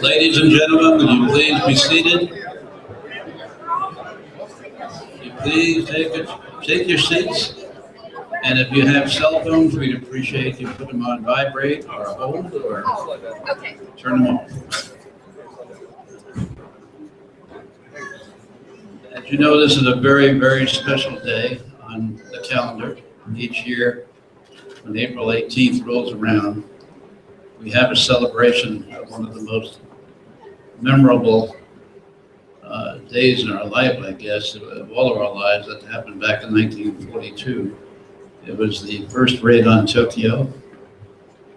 Ladies and gentlemen, would you please be seated? Would you please take your seats? And if you have cell phones, we'd appreciate you put them on vibrate or hold or turn them off. As you know, this is a very, very special day on the calendar. Each year, when April 18th rolls around, we have a celebration of one of the most memorable days in our life, I guess, of all of our lives that happened back in 1942. It was the first raid on Tokyo,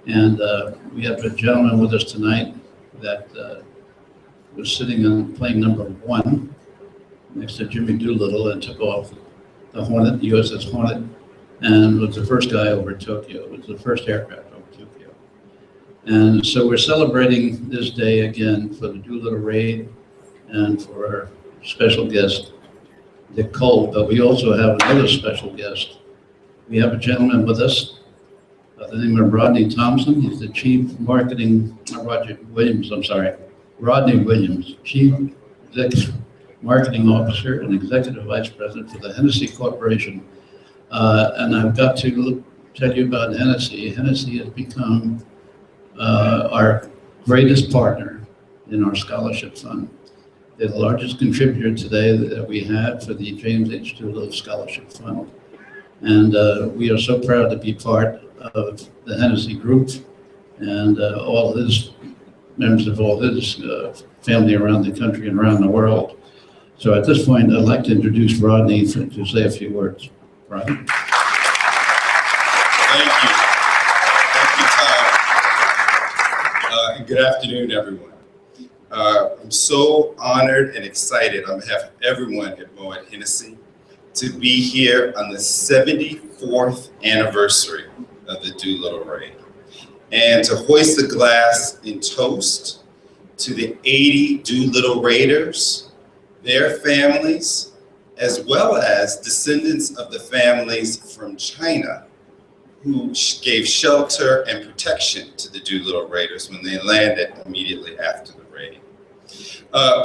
and we have a gentleman with us tonight that was sitting on plane number 1 next to Jimmy Doolittle and took off the Hornet, the USS Hornet, and was the first guy over Tokyo. It was the first aircraft over Tokyo. And so we're celebrating this day again for the Doolittle raid and for our special guest, Dick Cole, but we also have another special guest. We have a gentleman with us by the name of Rodney Thompson. He's the Chief Marketing, Rodney Williams, Chief Marketing Officer and Executive Vice President for the Hennessy Corporation. And I've got to tell you about Hennessy. Hennessy has become our greatest partner in our scholarship fund. They're the largest contributor today that we have for the James H. Doolittle Scholarship Fund. And we are so proud to be part of the Hennessy Group and all his members of all his family around the country and around the world. So at this point, I'd like to introduce Rodney to say a few words. Rodney. Thank you. Thank you, Tom. And good afternoon, everyone. I'm so honored and excited on behalf of everyone at Moet Hennessy to be here on the 74th anniversary of the Doolittle raid and to hoist a glass in toast to the 80 Doolittle raiders, their families, as well as descendants of the families from China who gave shelter and protection to the Doolittle raiders when they landed immediately after the raid.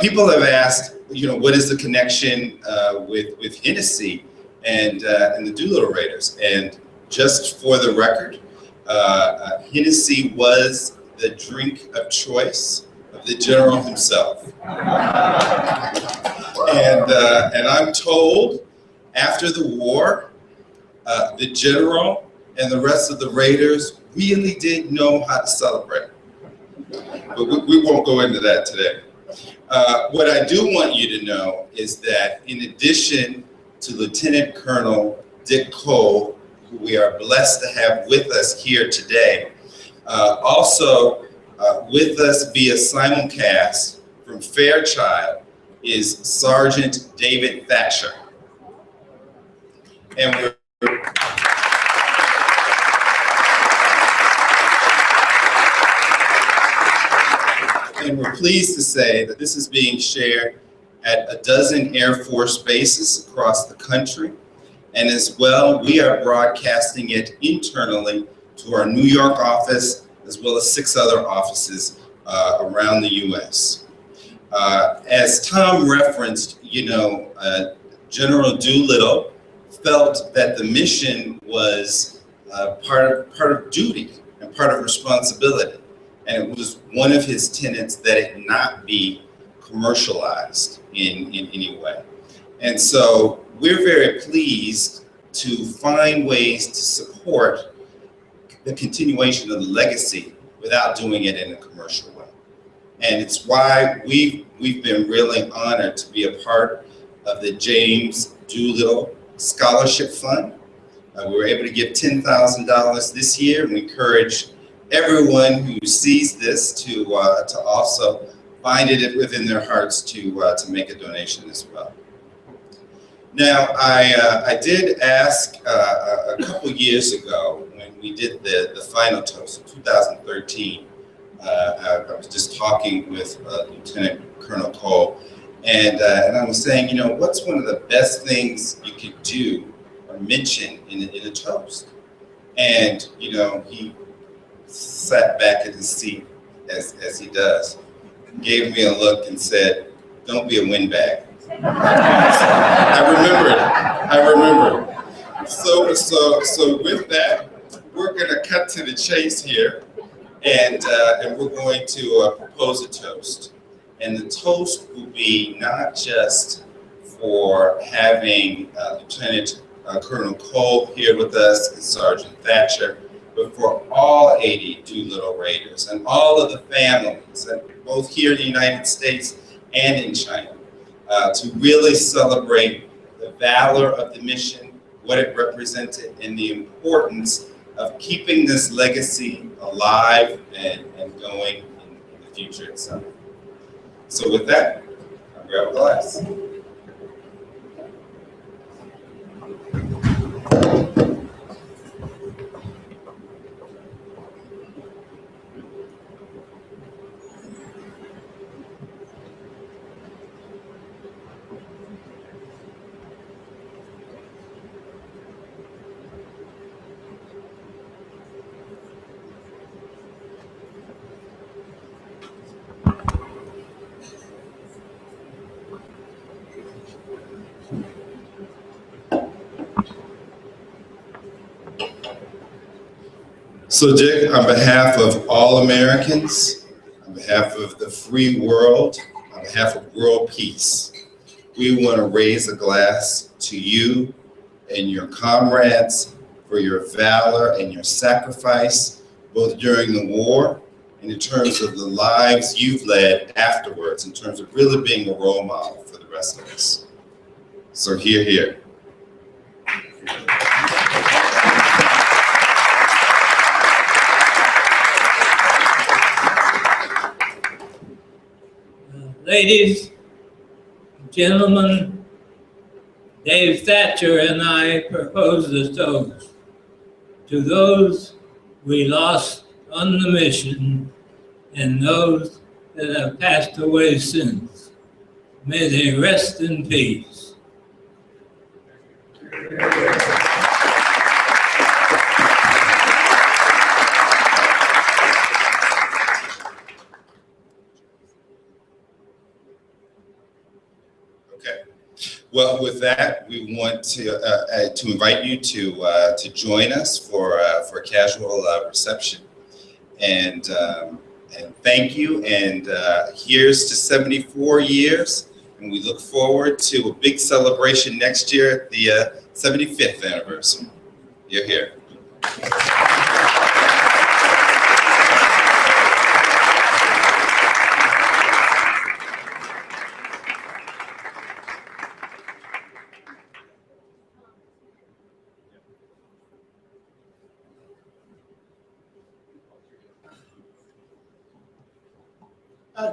People have asked, what is the connection with Hennessy and the Doolittle raiders? And just for the record, Hennessy was the drink of choice of the general himself. And I'm told after the war, the general and the rest of the raiders really did know how to celebrate. But we won't go into that today. What I do want you to know is that in addition to Lieutenant Colonel Dick Cole, who we are blessed to have with us here today, also with us via simulcast from Fairchild is Sergeant David Thatcher. And we're pleased to say that this is being shared at a dozen Air Force bases across the country. And as well, we are broadcasting it internally to our New York office, as well as 6 other offices around the US. As Tom referenced, General Doolittle felt that the mission was part of duty and part of responsibility. And it was one of his tenets that it not be commercialized in any way. And so we're very pleased to find ways to support the continuation of the legacy without doing it in a commercial way. And it's why we've been really honored to be a part of the James Doolittle Scholarship Fund. We were able to give $10,000 this year, and we encourage everyone who sees this to also find it within their hearts to make a donation as well. Now, I did ask a couple years ago when we did the final toast in 2013. I was just talking with Lieutenant Colonel Cole, and I was saying, what's one of the best things you could do or mention in a toast? And he sat back in his seat as he does, gave me a look and said, "Don't be a windbag." I remember it. So with that, we're going to cut to the chase here, and we're going to propose a toast. And the toast will be not just for having Lieutenant Colonel Cole here with us and Sergeant Thatcher, but for all 80 Doolittle raiders and all of the families, both here in the United States and in China, to really celebrate the valor of the mission, what it represented, and the importance of keeping this legacy alive and going in the future itself. So with that, I'll grab a glass. So Dick, on behalf of all Americans, on behalf of the free world, on behalf of world peace, we want to raise a glass to you and your comrades for your valor and your sacrifice, both during the war and in terms of the lives you've led afterwards, in terms of really being a role model for the rest of us. So hear, hear. Ladies, gentlemen, Dave Thatcher and I propose a toast to those we lost on the mission and those that have passed away since. May they rest in peace. Well, with that, we want to invite you to join us for a casual reception, and thank you. And here's to 74 years, and we look forward to a big celebration next year at the 75th anniversary. You're here.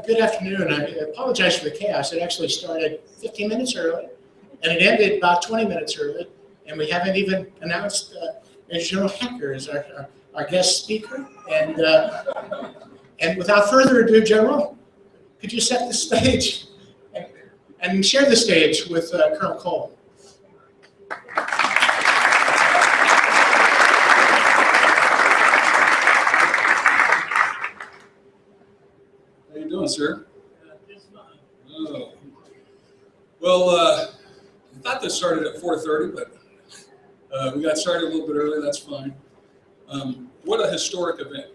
Good afternoon. I apologize for the chaos. It actually started 15 minutes early, and it ended about 20 minutes early, and we haven't even announced General Hecker as our guest speaker. And without further ado, General, could you set the stage and share the stage with Colonel Cole? How you doing, sir? Oh. Well, I thought this started at 4:30, but we got started a little bit early. That's fine. What a historic event.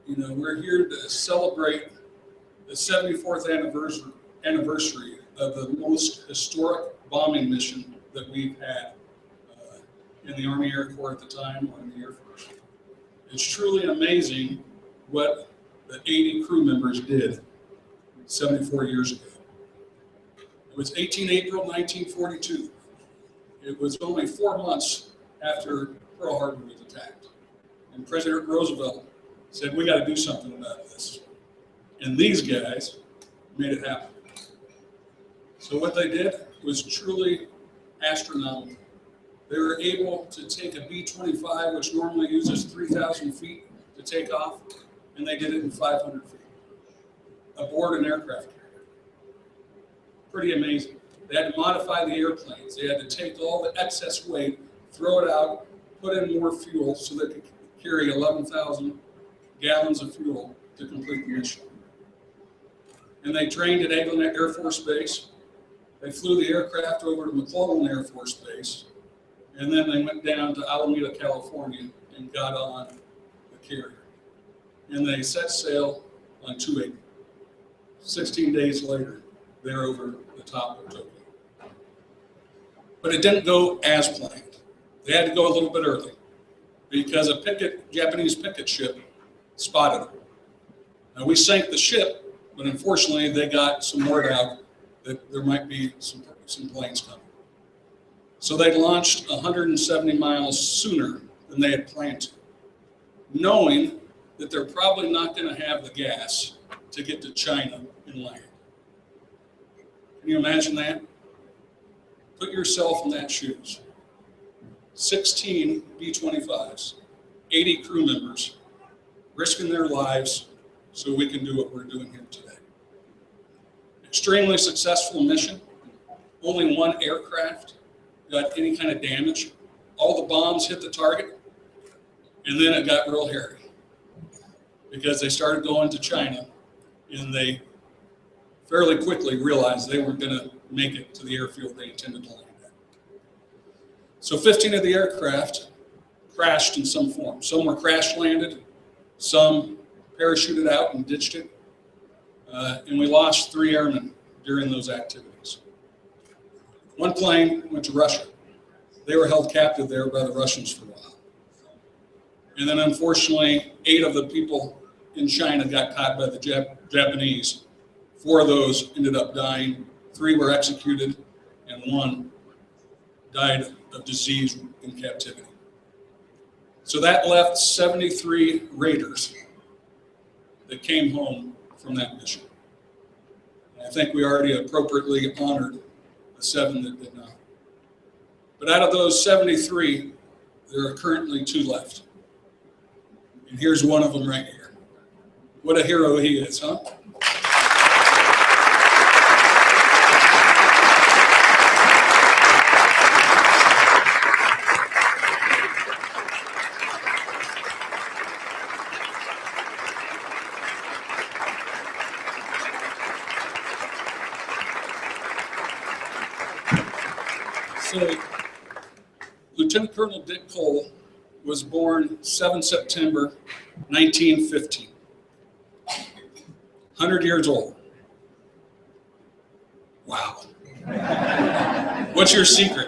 You know, we're here to celebrate the 74th anniversary of the most historic bombing mission that we've had in the Army Air Corps at the time, or in the Air Force. It's truly amazing what the 80 crew members did 74 years ago. It was 18 April 1942. It was only 4 months after Pearl Harbor was attacked. And President Roosevelt said, we got to do something about this. And these guys made it happen. So what they did was truly astronomical. They were able to take a B-25, which normally uses 3,000 feet to take off, and they did it in 500 feet aboard an aircraft carrier. Pretty amazing. They had to modify the airplanes. They had to take all the excess weight, throw it out, put in more fuel so they could carry 11,000 gallons of fuel to complete the mission. And they trained at Eglin Air Force Base. They flew the aircraft over to McClellan Air Force Base, and then they went down to Alameda, California, and got on the carrier. And they set sail on 2 April. 16 days later, they're over the top of Tokyo. But it didn't go as planned. They had to go a little bit early because a Japanese picket ship spotted them. Now, we sank the ship, but unfortunately, they got some word out that there might be some planes coming. So they launched 170 miles sooner than they had planned to, knowing that they're probably not going to have the gas to get to China and land. Can you imagine that? Put yourself in that shoes. 16 B-25s, 80 crew members, risking their lives so we can do what we're doing here today. Extremely successful mission. Only one aircraft got any kind of damage. All the bombs hit the target, and then it got real hairy because they started going to China, and they fairly quickly realized they weren't going to make it to the airfield they intended to land at. So 15 of the aircraft crashed in some form. Some were crash landed, some parachuted out and ditched it, and we lost 3 airmen during those activities. One plane went to Russia. They were held captive there by the Russians for a while. And then unfortunately, 8 of the people in China got caught by the Japanese. 4 of those ended up dying, 3 were executed, and 1 died of disease in captivity. So that left 73 raiders that came home from that mission. And I think we already appropriately honored the 7 that did not. But out of those 73, there are currently 2 left. And here's one of them right here. What a hero he is, huh? So, Lieutenant Colonel Dick Cole was born 7 September 1915. 100 years old. Wow. What's your secret?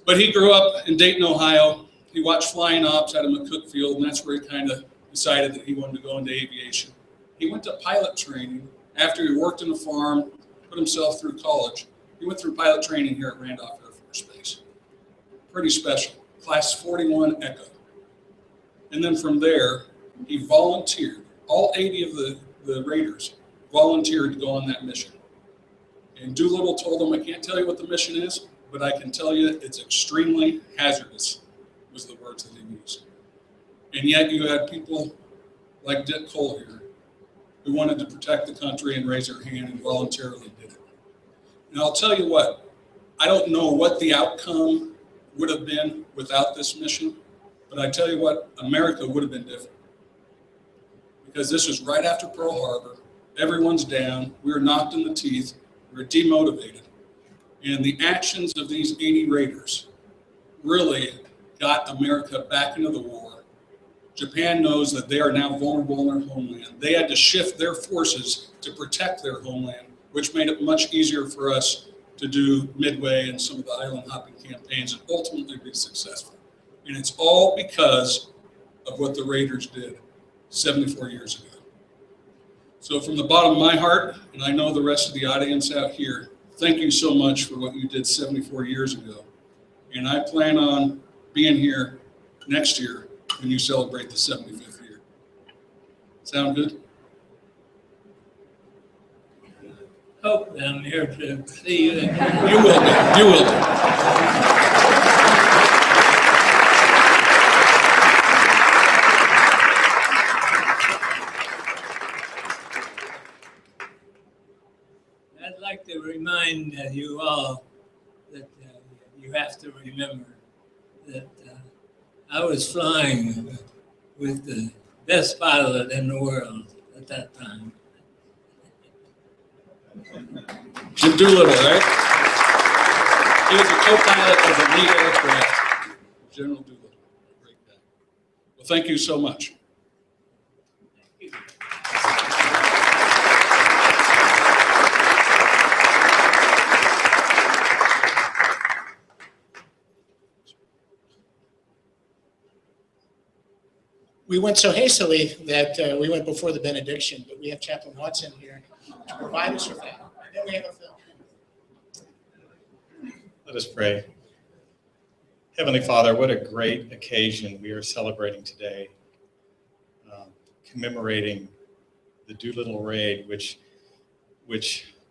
But he grew up in Dayton, Ohio. He watched flying ops at him at McCook Field, and that's where he kind of decided that he wanted to go into aviation. He went to pilot training after he worked in a farm, put himself through college. He went through pilot training here at Randolph Air Force Base. Pretty special. Class 41 Echo. And then from there, he volunteered. All 80 of the Raiders volunteered to go on that mission. And Doolittle told them, I can't tell you what the mission is, but I can tell you it's extremely hazardous, was the words that he used. And yet you had people like Dick Cole here who wanted to protect the country and raise their hand and voluntarily did it. And I'll tell you what, I don't know what the outcome would have been without this mission, but I tell you what, America would have been different. Because this was right after Pearl Harbor, everyone's down, we were knocked in the teeth, we were demotivated. And the actions of these 80 Raiders really got America back into the war. Japan knows that they are now vulnerable in their homeland. They had to shift their forces to protect their homeland, which made it much easier for us to do Midway and some of the island hopping campaigns and ultimately be successful. And it's all because of what the Raiders did 74 years ago. So from the bottom of my heart, and I know the rest of the audience out here, thank you so much for what you did 74 years ago. And I plan on being here next year when you celebrate the 75th year. Sound good? Hope I'm here to see you again. You will be. You will be. I'd like to remind you all that you have to remember that I was flying with the best pilot in the world at that time. Jim Doolittle, right? He was the co-pilot of the lead aircraft, General Doolittle. Great guy. Well, thank you so much. We we went so hastily that we went before the benediction, but we have Chaplain Watson here to provide us with that. And then we have a film. Let us pray. Heavenly Father, what a great occasion we are celebrating today, commemorating the Doolittle raid, which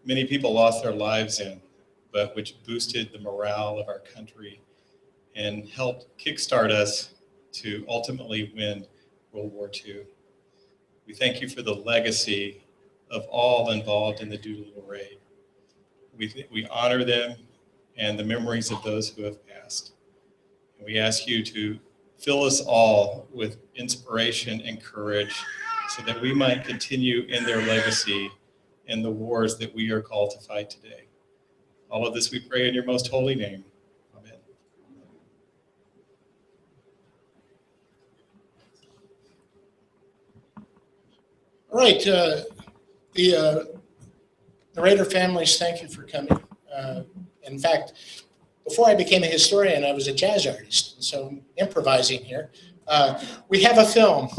many people lost their lives in, but which boosted the morale of our country and helped kickstart us to ultimately win World War II. We thank you for the legacy of all involved in the Doolittle raid. We honor them and the memories of those who have passed. And we ask you to fill us all with inspiration and courage so that we might continue in their legacy in the wars that we are called to fight today. All of this we pray in your most holy name. Amen. All right, the Raider families, thank you for coming. In fact, before I became a historian, I was a jazz artist, and so I'm improvising here. We have a film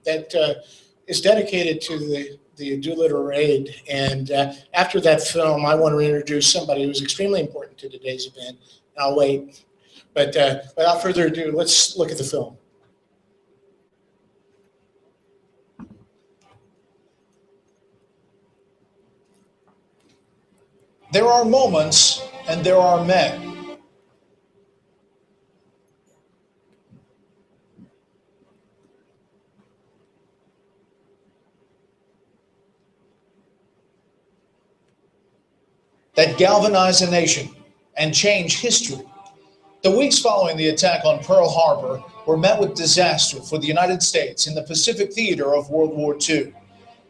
that is dedicated to the Doolittle raid, and after that film, I want to introduce somebody who's extremely important to today's event. I'll wait, but without further ado, let's look at the film. There are moments and there are men. That galvanize a nation and change history. The weeks following the attack on Pearl Harbor were met with disaster for the United States in the Pacific theater of World War II.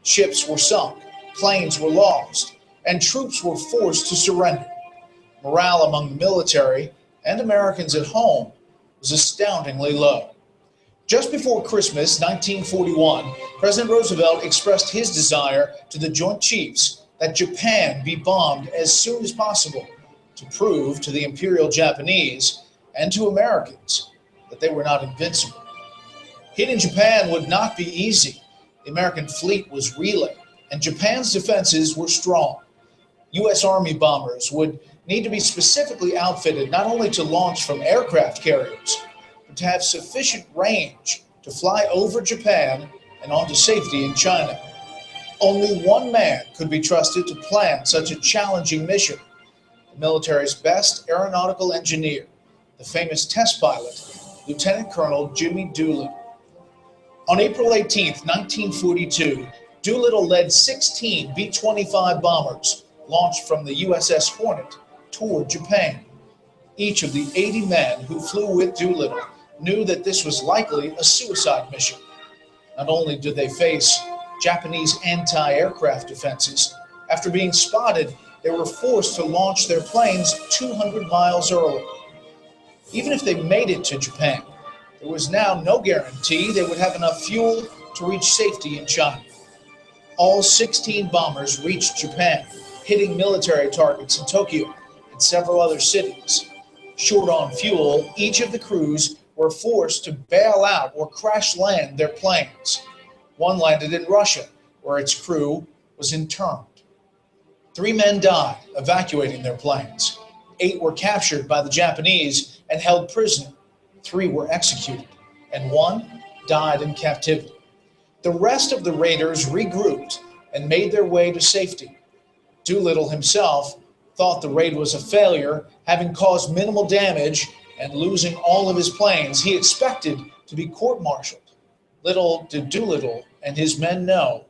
Ships were sunk, planes were lost, and troops were forced to surrender. Morale among the military and Americans at home was astoundingly low. Just before Christmas 1941, President Roosevelt expressed his desire to the Joint Chiefs that Japan be bombed as soon as possible to prove to the Imperial Japanese and to Americans that they were not invincible. Hitting Japan would not be easy. The American fleet was reeling, and Japan's defenses were strong. U.S. Army bombers would need to be specifically outfitted not only to launch from aircraft carriers, but to have sufficient range to fly over Japan and onto safety in China. Only one man could be trusted to plan such a challenging mission, the military's best aeronautical engineer, the famous test pilot, Lieutenant Colonel Jimmy Doolittle. On April 18, 1942, Doolittle led 16 B-25 bombers launched from the USS Hornet toward Japan. Each of the 80 men who flew with Doolittle knew that this was likely a suicide mission. Not only did they face Japanese anti-aircraft defenses, after being spotted, they were forced to launch their planes 200 miles early. Even if they made it to Japan, there was now no guarantee they would have enough fuel to reach safety in China. All 16 bombers reached Japan, hitting military targets in Tokyo and several other cities. Short on fuel, each of the crews were forced to bail out or crash land their planes. One landed in Russia, where its crew was interned. 3 men died evacuating their planes. 8 were captured by the Japanese and held prisoner. 3 were executed, and 1 died in captivity. The rest of the raiders regrouped and made their way to safety. Doolittle himself thought the raid was a failure, having caused minimal damage and losing all of his planes. He expected to be court-martialed. Little did Doolittle and his men know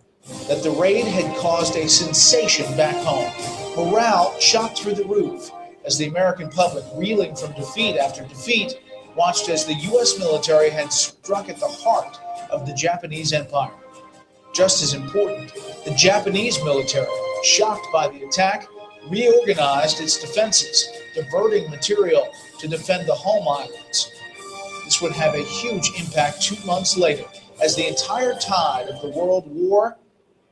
that the raid had caused a sensation back home. Morale shot through the roof as the American public, reeling from defeat after defeat, watched as the U.S. military had struck at the heart of the Japanese Empire. Just as important, the Japanese military, shocked by the attack, reorganized its defenses, diverting material to defend the home islands. This would have a huge impact 2 months later as the entire tide of the World War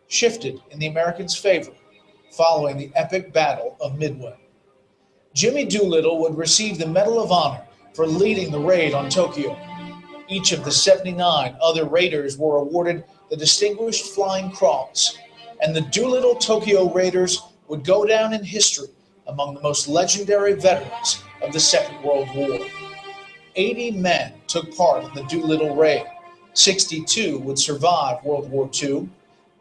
shifted in the Americans' favor following the epic Battle of Midway. Jimmy Doolittle would receive the Medal of Honor for leading the raid on Tokyo. Each of the 79 other Raiders were awarded the Distinguished Flying Cross, and the Doolittle Tokyo Raiders would go down in history among the most legendary veterans of the Second World War. 80 men took part in the Doolittle Raid. 62 would survive World War II.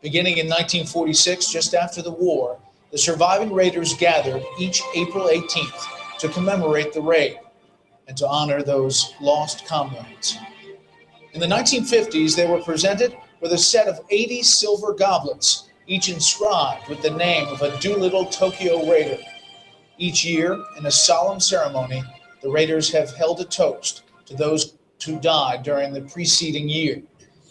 Beginning in 1946, just after the war, the surviving Raiders gathered each April 18th to commemorate the raid and to honor those lost comrades. In the 1950s, they were presented with a set of 80 silver goblets, each inscribed with the name of a Doolittle Tokyo Raider. Each year, in a solemn ceremony, the Raiders have held a toast to those who died during the preceding year,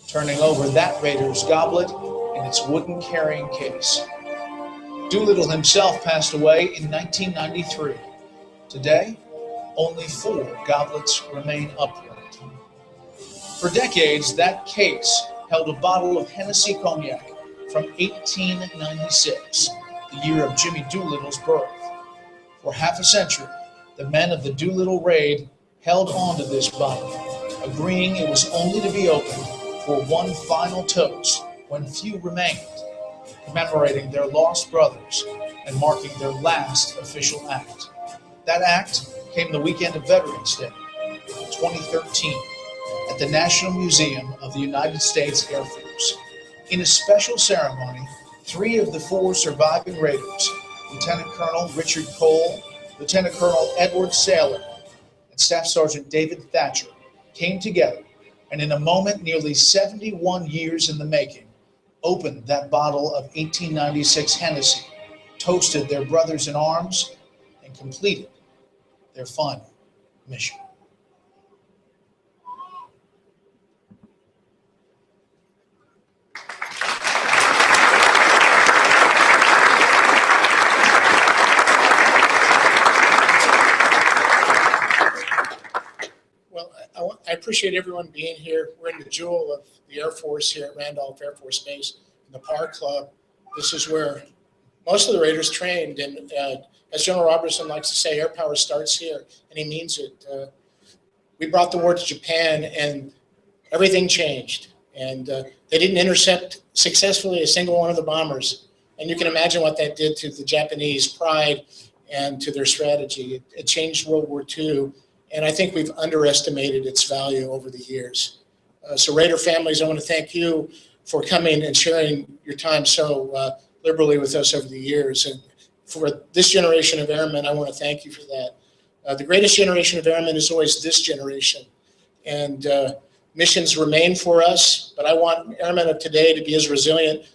turning over that Raider's goblet in its wooden carrying case. Doolittle himself passed away in 1993. Today, only 4 goblets remain upright. For decades, that case held a bottle of Hennessy cognac from 1896, the year of Jimmy Doolittle's birth. For half a century, the men of the Doolittle Raid held on to this bottle, agreeing it was only to be opened for one final toast when few remained, commemorating their lost brothers and marking their last official act. That act came the weekend of Veterans Day, 2013, at the National Museum of the United States Air Force. In a special ceremony, 3 of the 4 surviving Raiders, Lieutenant Colonel Richard Cole, Lieutenant Colonel Edward Saylor, and Staff Sergeant David Thatcher, came together and in a moment nearly 71 years in the making, opened that bottle of 1896 Hennessy, toasted their brothers in arms, and completed their final mission. I appreciate everyone being here. We're in the jewel of the Air Force here at Randolph Air Force Base, in the Park Club. This is where most of the Raiders trained, and as General Robertson likes to say, air power starts here, and he means it. We brought the war to Japan, and everything changed. And they didn't intercept successfully a single one of the bombers. And you can imagine what that did to the Japanese pride and to their strategy. It changed World War II. And I think we've underestimated its value over the years. So Raider families, I want to thank you for coming and sharing your time so liberally with us over the years. And for this generation of airmen, I want to thank you for that. The greatest generation of airmen is always this generation. And missions remain for us, but I want airmen of today to be as resilient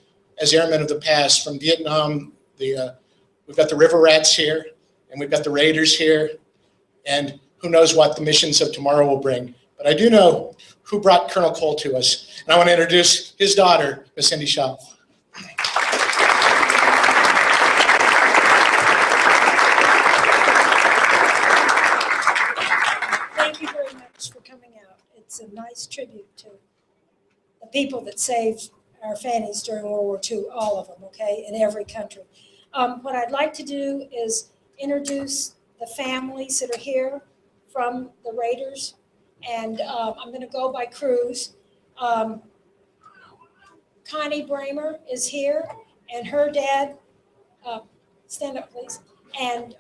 as airmen of the past. From Vietnam, we've got the River Rats here, and we've got the Raiders here, and who knows what the missions of tomorrow will bring. But I do know who brought Colonel Cole to us. And I want to introduce his daughter, Miss Cindy Shaw. Thank you very much for coming out. It's a nice tribute to the people that saved our fannies during World War II, all of them, okay, in every country. What I'd like to do is introduce the families that are here from the Raiders, and I'm going to go by crews. Connie Bramer is here, and her dad, stand up please, and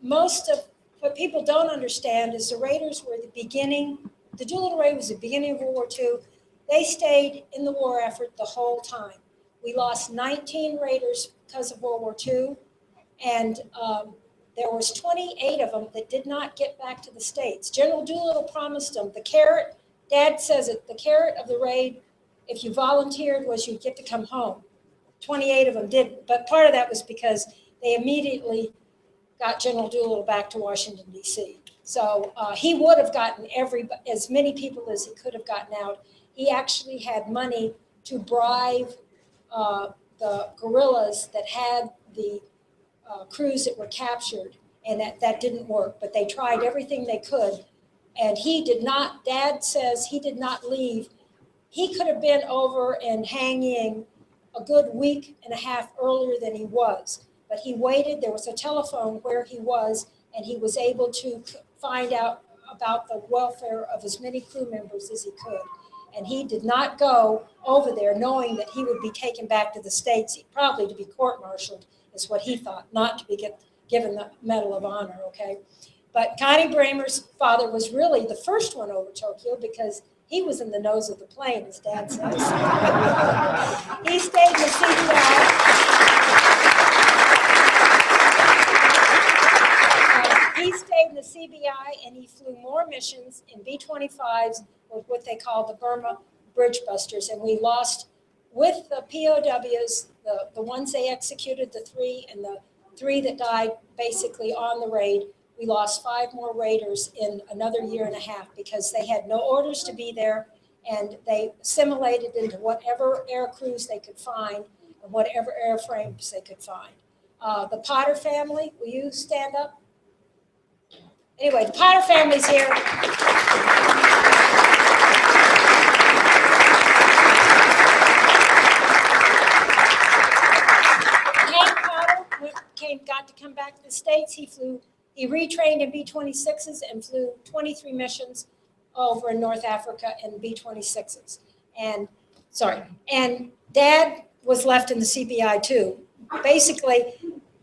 most of what people don't understand is the Raiders were the beginning, the Doolittle Raid was the beginning of World War II. They stayed in the war effort the whole time. We lost 19 Raiders because of World War II, and there was 28 of them that did not get back to the States. General Doolittle promised them the carrot, Dad says it, the carrot of the raid, if you volunteered, was you'd get to come home. 28 of them didn't, but part of that was because they immediately got General Doolittle back to Washington, D.C. So he would have gotten as many people as he could have gotten out. He actually had money to bribe the guerrillas that had the crews that were captured, and that didn't work, but they tried everything they could, and he did not, Dad says he did not leave. He could have been over and hanging a good week and a half earlier than he was, but he waited. There was a telephone where he was, and he was able to find out about the welfare of as many crew members as he could. And he did not go over there knowing that he would be taken back to the States, probably to be court-martialed, is what he thought, not to be given the Medal of Honor, okay? But Connie Bramer's father was really the first one over Tokyo because he was in the nose of the plane, as Dad says. He stayed in the CBI. He stayed in the CBI and he flew more missions in B-25s with what they call the Burma Bridge Busters. And we lost, with the POWs, the ones they executed, the 3, and the 3 that died basically on the raid, we lost 5 more raiders in another year and a half because they had no orders to be there and they assimilated into whatever air crews they could find and whatever airframes they could find. The Potter family, will you stand up? Anyway, the Potter family's here. Hank Potter got to come back to the States. He retrained in B-26s and flew 23 missions over in North Africa in B-26s. And Dad was left in the CBI too. Basically,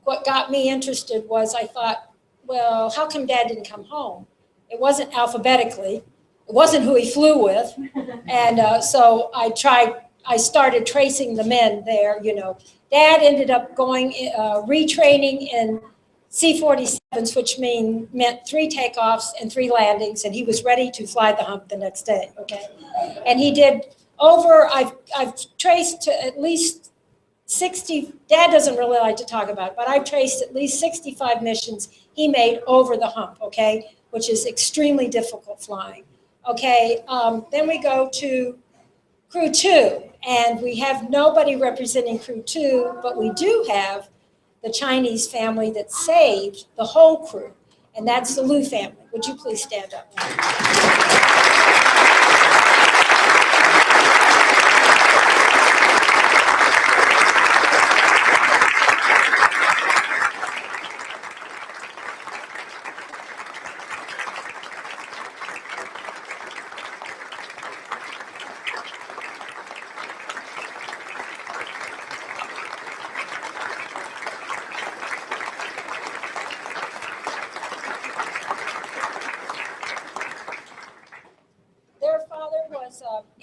what got me interested was I thought, well, how come Dad didn't come home? It wasn't alphabetically. It wasn't who he flew with. And so I started tracing the men there, you know. Dad ended up going, retraining in C-47s, which meant 3 takeoffs and 3 landings, and he was ready to fly the hump the next day, okay? And he did I've traced to at least 60, Dad doesn't really like to talk about it, but I've traced at least 65 missions he made over the hump, okay, which is extremely difficult flying. Okay, then we go to Crew 2, and we have nobody representing Crew 2, but we do have the Chinese family that saved the whole crew, and that's the Liu family. Would you please stand up?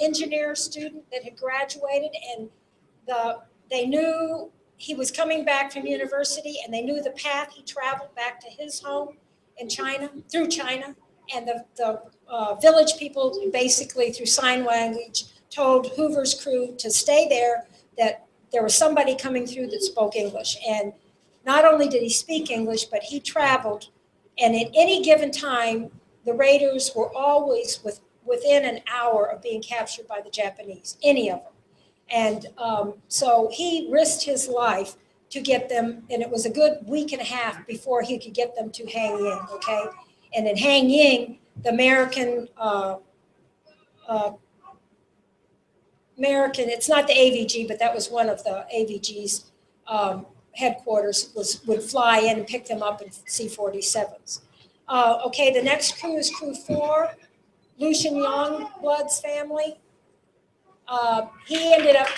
Engineer student that had graduated, and they knew he was coming back from university, and they knew the path he traveled back to his home in China, through China, and the village people basically through sign language told Hoover's crew to stay there, that there was somebody coming through that spoke English. And not only did he speak English, but he traveled, and at any given time, the raiders were always within an hour of being captured by the Japanese, any of them. And so he risked his life to get them, and it was a good week and a half before he could get them to Hanyang, okay? And in Hanyang, the American, it's not the AVG, but that was one of the AVG's headquarters, would fly in and pick them up in C-47s. Okay, the next crew is Crew 4. Lucian Youngblood's family. He ended up,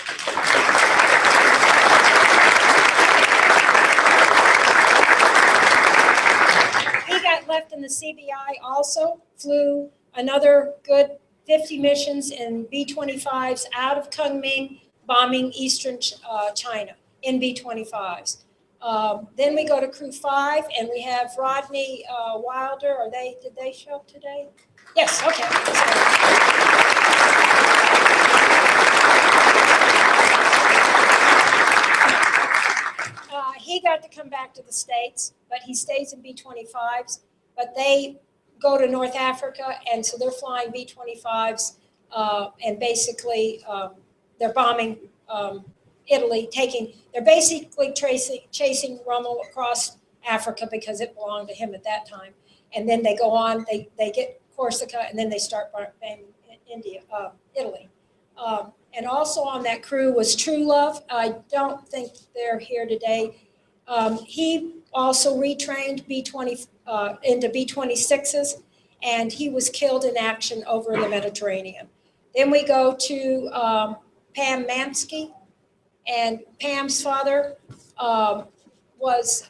he got left in the CBI also, flew another good 50 missions in B-25s out of Kunming, bombing eastern China in B-25s. Then we go to Crew 5, and we have Rodney Wilder. Did they show up today? Yes, okay. He got to come back to the States, but he stays in B-25s. But they go to North Africa, and so they're flying B-25s, and basically they're bombing Italy, they're basically chasing Rommel across Africa because it belonged to him at that time. And then they go on, they get Corsica, and then they start bombing Italy. And also on that crew was True Love. I don't think they're here today. He also retrained into B-26s, and he was killed in action over the Mediterranean. Then we go to Pam Mamsky, and Pam's father was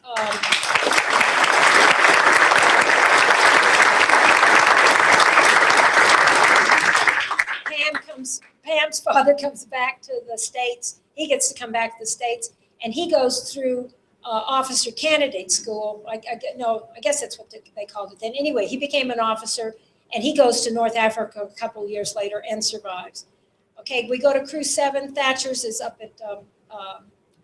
Pam's father comes back to the States. He gets to come back to the States, and he goes through officer candidate school. I guess that's what they called it then. Anyway, he became an officer, and he goes to North Africa a couple of years later and survives. Okay, we go to Crew 7. Thatcher's is up at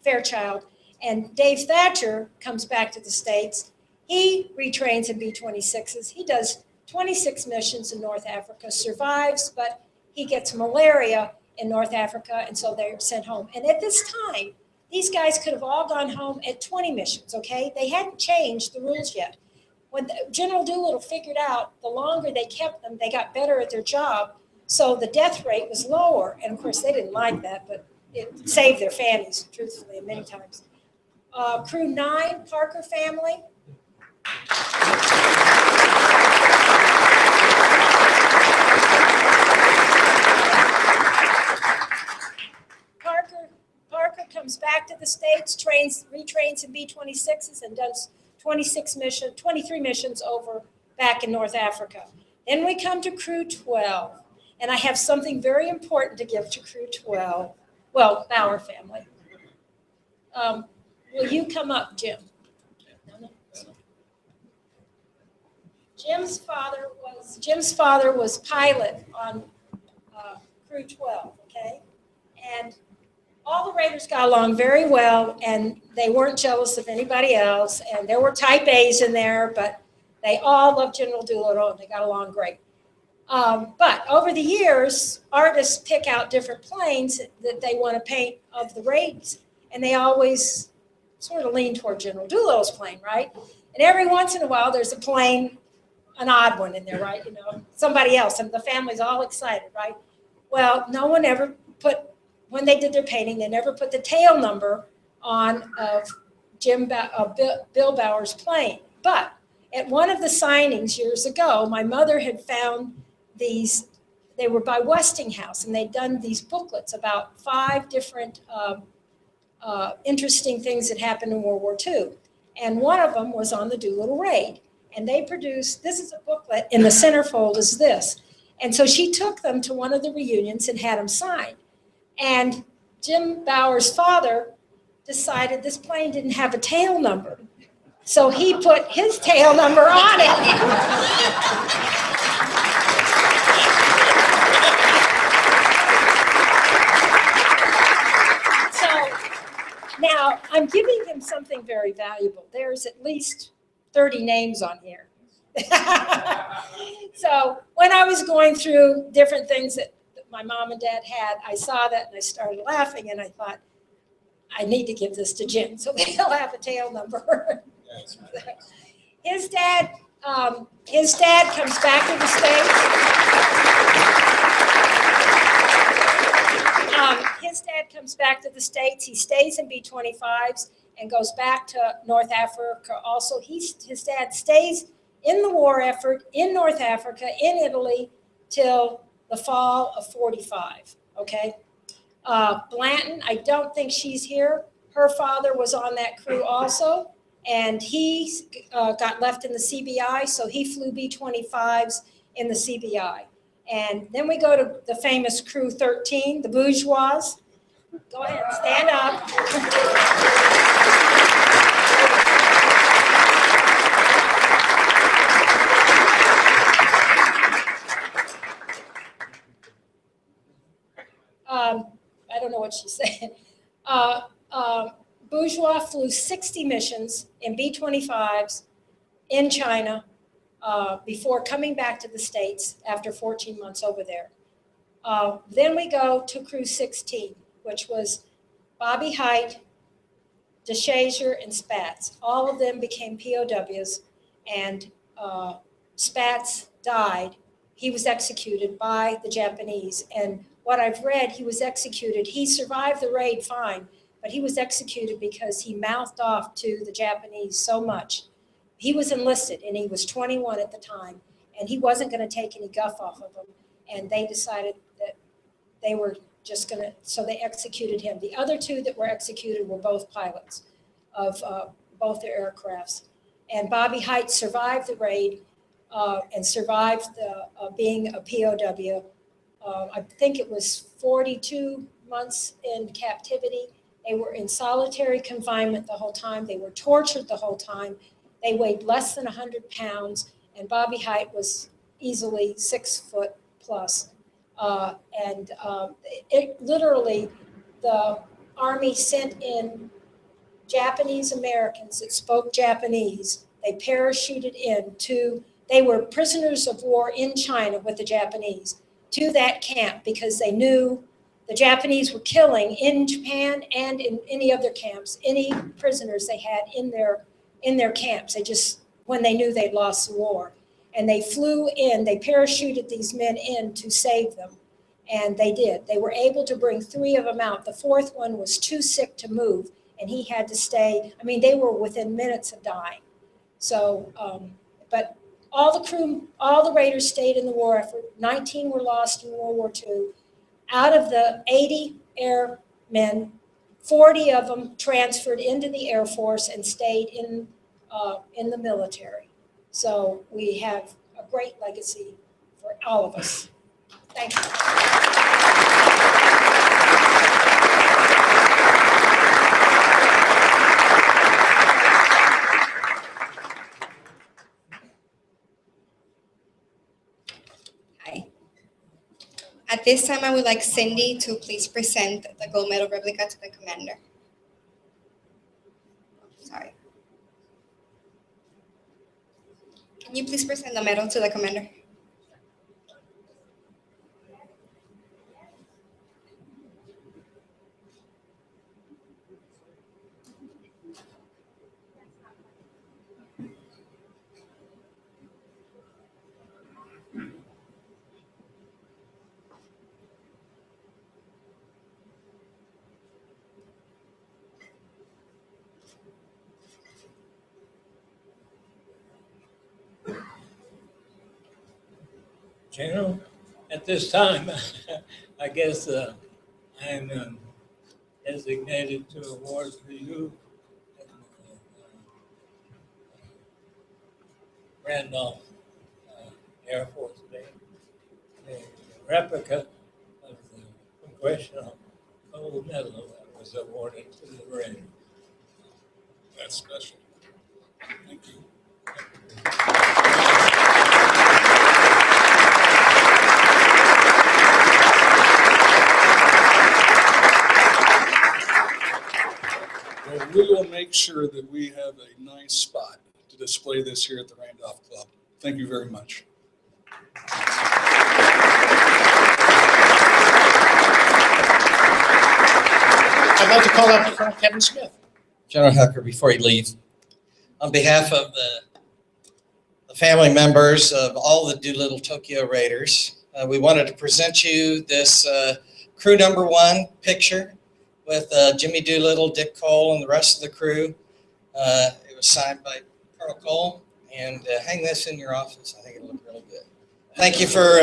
Fairchild, and Dave Thatcher comes back to the States. He retrains in B-26s. He does 26 missions in North Africa, survives, but he gets malaria in North Africa, and so they're sent home. And at this time, these guys could have all gone home at 20 missions, okay? They hadn't changed the rules yet. When General Doolittle figured out the longer they kept them, they got better at their job, so the death rate was lower. And of course, they didn't like that, but it saved their families, truthfully, many times. Crew 9, Parker family. Parker comes back to the States, retrains in B-26s, and does 23 missions over back in North Africa. Then we come to Crew 12, and I have something very important to give to Crew 12. Well, Bauer family. Will you come up, Jim? No. Jim's father was pilot on Crew 12, okay? And all the Raiders got along very well, and they weren't jealous of anybody else, and there were type A's in there, but they all loved General Doolittle, and they got along great. But over the years, artists pick out different planes that they want to paint of the raids, and they always sort of lean toward General Doolittle's plane, right? And every once in a while, there's a plane, an odd one in there, right? You know, somebody else, and the family's all excited, right? Well, no one ever put, when they did their painting, they never put the tail number on of Bill Bauer's plane. But at one of the signings years ago, my mother had found these, they were by Westinghouse, and they'd done these booklets about 5 different interesting things that happened in World War II. And one of them was on the Doolittle raid. And they produced, this is a booklet, in the centerfold is this. And so she took them to one of the reunions and had them signed. And Jim Bauer's father decided this plane didn't have a tail number. So he put his tail number on it. So now I'm giving him something very valuable. There's at least 30 names on here. So when I was going through different things that my mom and dad had, I saw that and I started laughing, and I thought, I need to give this to Jim so he'll have a tail number. His dad comes back to the States. His dad comes back to the States. He stays in B-25s and goes back to North Africa also. His dad stays in the war effort in North Africa, in Italy, till the fall of 45, okay? Blanton, I don't think she's here. Her father was on that crew also, and he got left in the CBI, so he flew B-25s in the CBI. And then we go to the famous Crew 13, the Bourgeois. Go ahead, stand up. I don't know what she said. Bourgeois flew 60 missions in B-25s in China before coming back to the States after 14 months over there. Then we go to Crew 16, which was Bobby Height, DeShazer, and Spatz. All of them became POWs, and Spatz died. He was executed by the Japanese, and what I've read, he was executed. He survived the raid fine, but he was executed because he mouthed off to the Japanese so much. He was enlisted, and he was 21 at the time, and he wasn't going to take any guff off of them. And they decided that they were just going to, so they executed him. The other two that were executed were both pilots of both their aircrafts. And Bobby Height survived the raid and survived being a POW. I think it was 42 months in captivity. They were in solitary confinement the whole time. They were tortured the whole time. They weighed less than 100 pounds, and Bobby Height was easily 6 foot plus. It literally, the Army sent in Japanese Americans that spoke Japanese. They parachuted they were prisoners of war in China with the Japanese to that camp because they knew the Japanese were killing in Japan and in any other camps, any prisoners they had in their camps. They just, when they knew they'd lost the war. And they flew in, they parachuted these men in to save them. And they did. They were able to bring 3 of them out. The 4th one was too sick to move, and he had to stay. I mean, they were within minutes of dying. So, but all the crew, all the raiders stayed in the war effort. 19 were lost in World War II. Out of the 80 airmen, 40 of them transferred into the Air Force and stayed in the military. So we have a great legacy for all of us. Thank you. Hi. At this time, I would like Cindy to please present the gold medal replica to the commander. Sorry. Can you please present the medal to the commander? General, at this time, I guess I'm designated to award for you Randolph Air Force Base, a replica of the Congressional Gold Medal that was awarded to the Raiders. That's special. Thank you. Well, we will make sure that we have a nice spot to display this here at the Randolph Club. Thank you very much. I'd like to call up Colonel Kevin Smith. General Hecker, before you leave, on behalf of the family members of all the Doolittle Tokyo Raiders, we wanted to present you this crew number 1 picture with Jimmy Doolittle, Dick Cole, and the rest of the crew. It was signed by Colonel Cole, and hang this in your office. I think it'll look really good. Thank you for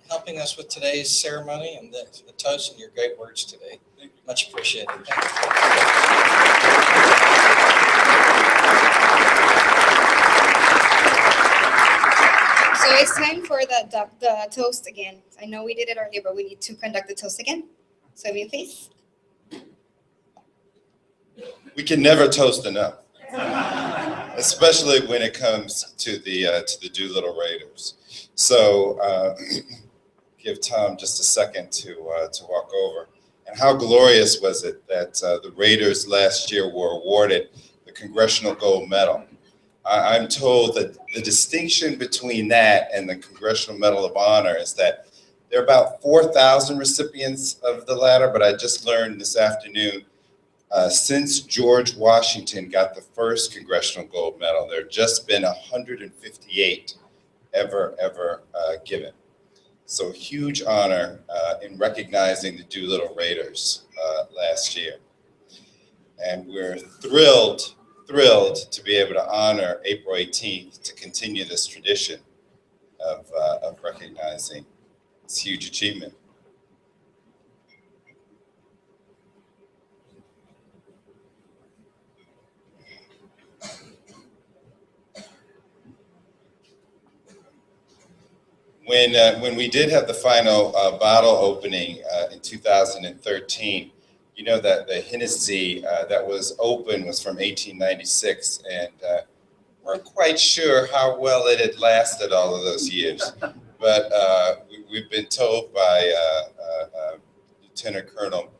helping us with today's ceremony and the toast and your great words today. Much appreciated. Thank you. So it's time for the toast again. I know we did it earlier, but we need to conduct the toast again. So if you please. We can never toast enough, especially when it comes to the Doolittle Raiders. So give Tom just a second to walk over. And how glorious was it that the Raiders last year were awarded the Congressional Gold Medal? I'm told that the distinction between that and the Congressional Medal of Honor is that there are about 4,000 recipients of the latter, but I just learned this afternoon, since George Washington got the first Congressional Gold Medal, there have just been 158 ever given. So huge honor in recognizing the Doolittle Raiders last year. And we're thrilled to be able to honor April 18th to continue this tradition of recognizing this huge achievement. When we did have the final bottle opening in 2013, you know that the Hennessy that was open was from 1896, and weren't quite sure how well it had lasted all of those years. But we've been told by Lieutenant Colonel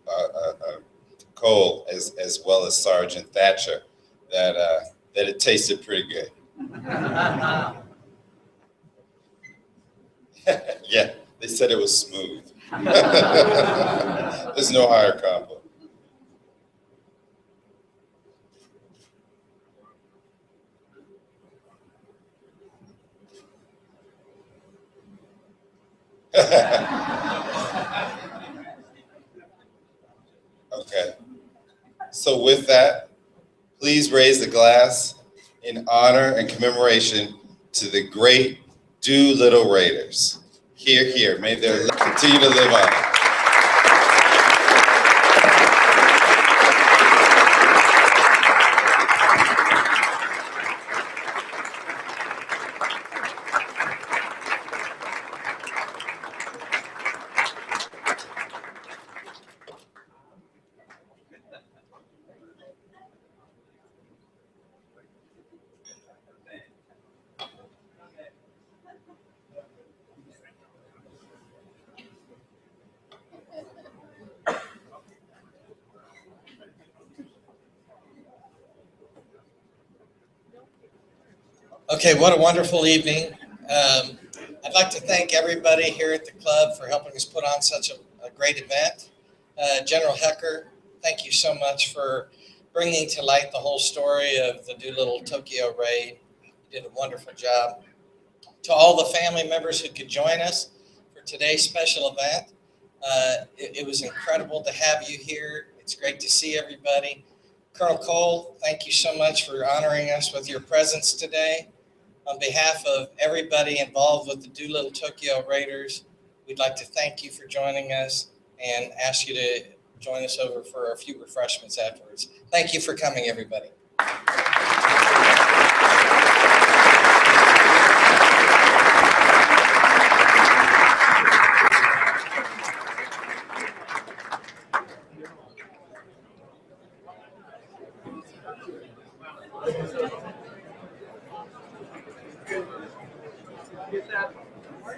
Cole, as well as Sergeant Thatcher, that it tasted pretty good. Yeah, they said it was smooth. There's no higher compliment. Okay. So with that, please raise the glass in honor and commemoration to the great Doolittle Raiders. Hear, hear. May they continue to live on. Okay, what a wonderful evening. I'd like to thank everybody here at the club for helping us put on such a great event. General Hecker, thank you so much for bringing to light the whole story of the Doolittle Tokyo raid. You did a wonderful job. To all the family members who could join us for today's special event, it was incredible to have you here. It's great to see everybody. Colonel Cole, thank you so much for honoring us with your presence today. On behalf of everybody involved with the Doolittle Tokyo Raiders, we'd like to thank you for joining us and ask you to join us over for a few refreshments afterwards. Thank you for coming, everybody.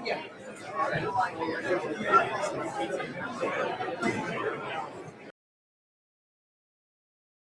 Yeah.